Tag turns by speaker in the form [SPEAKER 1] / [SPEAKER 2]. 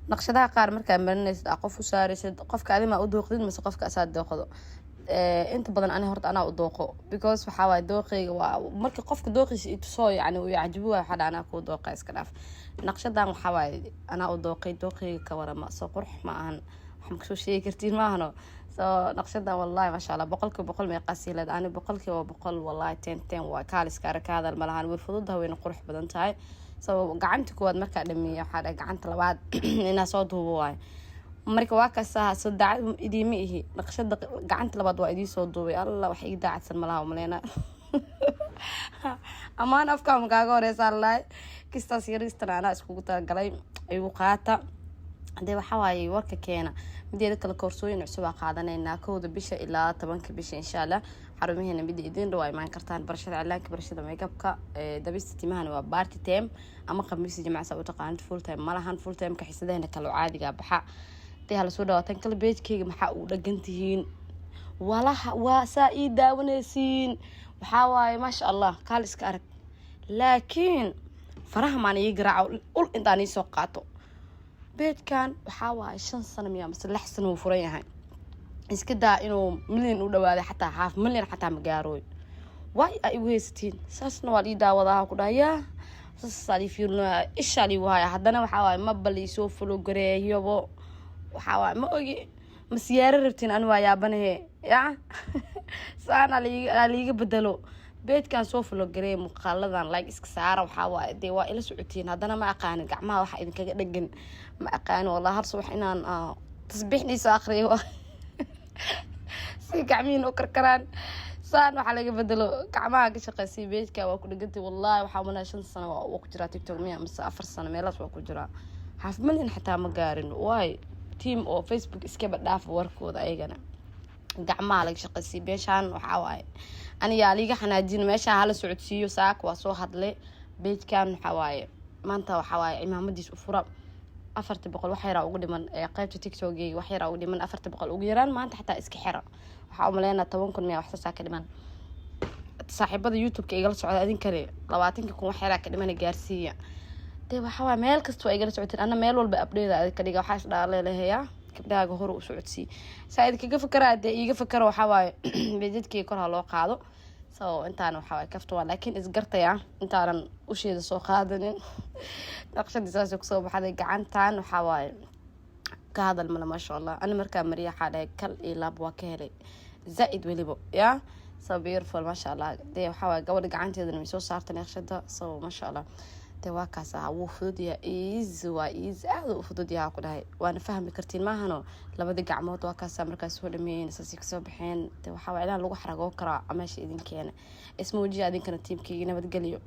[SPEAKER 1] نقشدها قار مركا مرنيس أقف وسارس قف كأدي ما أدوق دين بس قف كأساد دوقه أنت بدن أنا هرت أنا أدوقه because وحاول دوقي ومركا قف دوقي تصوي يعني ويعجبوه حد أنا أكو دوقي إسكلاف نقشدها وحاول أنا دوقي كورا ما صقرح معهن حمكشو شيء كرتين معهنو نقشدها والله ما شاء الله بقول ما يقاسي لد أنا بقول والله تين وكالس كارك هذا الملهان والفضودها وين قرح بدن تاي gacanta kuwaad markaa dhameeyay waxa dhahay gacanta labaad inaa soo duubo waay marka waa kasaa saddex idiima ihi naqshada gacanta labaad waa idii soo duubay alla wax ii daacadsan malaha maleena amaan afka magaaga horeysa allah kistaas yariistan ana iskugu talagalay ayuu qaata hadee waxa waaye warka keena mideeda kala koorsooyin cusub qaadanayna kooda bisha ilaa 10 bisha insha Allah xarumaheena mid idin dhaw ay maan kartaan barashada cilaanka barashada makeup-ka dabista timahan waa party time ama khamiis jimacsa u taqaan full time malahan full time ka xisadeena kala caadiga baxa tii hala soo dhawaatan kala page-keyga maxaa u dhagantihiin walaha waa saa ii daawanaysiin waxa waaye ma sha Allah kaal iska arag laakiin faraha maan ii garaaco ul intaan ii soo qaato beedkan waxa waa 5 sano miya mise 6 sano uu furan yahay iska daa inuu milyan u dhawaaday xataa half milyan xataa ma gaaro way ay weestiin saasna waa ii daawadaha ku dhaya saasali fiirno ishali waaya hadana waxa waa ma bali soo fulo gareeyabo waxa waa ma ogi ma siyaaro rabtiin aan waa yaabanahay ya saana liiga bedelo beedkan soo fulo gareey muuqaaladan like iska saara waxa waa de waa ila socotiin hadana ma aqaan gacmaha waxa idin kaga dhagan ma aqaan wallahi har subax inaan tasbiixniisa akhriyo si gacmiin u karkaraan saan waxa laga bedelo gacmaha ka shaqeysay beedka waa ku dhagantay wallahi waxa wana 5 sano oo ku jira TikTok miya mise 4 sano meelaas waa ku jira half milyan xataa ma gaarin way team oo Facebook iska badhaaf warkooda ayagana gacmaha laga shaqeysay beeshan waxa waaye aniga aliga xanaajin meesha hala socodsiyo saak waa soo hadlay beedkan waxa waaye maanta waxa waaye imaamadiis u fura 400 wax yar ugu dhiman qaybta TikTok-geega wax yar ugu dhiman 400 ugu yaraan maanta xataa iska xira waxa u maleena 10,000 miya wax soo saaka dhiman saaxiibada YouTube-ka igala socda adin kale 20,000 wax yar ka dhiman gaarsiiya de waxa waa meel kasto ay igala socoteen ana meel walba update ka dhiga waxa is dhaaleelaya gabdhaha hore u socodsii saayid kaga fakaraade iiga fakaro waxa waaye beedadkii kor ha loo qaado intaan waxa waaye kafto laakiin isgartaya intaanan u sheeda soo qaadanin naqshadiisaas ku soo baxday gacantan waxa waaye ka hadal mala ma sha Allah ana markaa mariya xaday kal iyo lab waa ka helay zaid walibo ya beautiful ma sha Allah de waxa waaye gabadha gacanteedana way soo saartay naqshada ma sha Allah waa kaasa wuu fududiyaa aad u fududiyaa ku dhahay waana fahmi kartiin maahano labada gacmood waa kaasa markaas soo dhameeyeen saasi ka soo baxeen waxa waa inaan lagu xarago kara ameesha idin keena ismoojiya idinkana teamkeyga nabad galiyo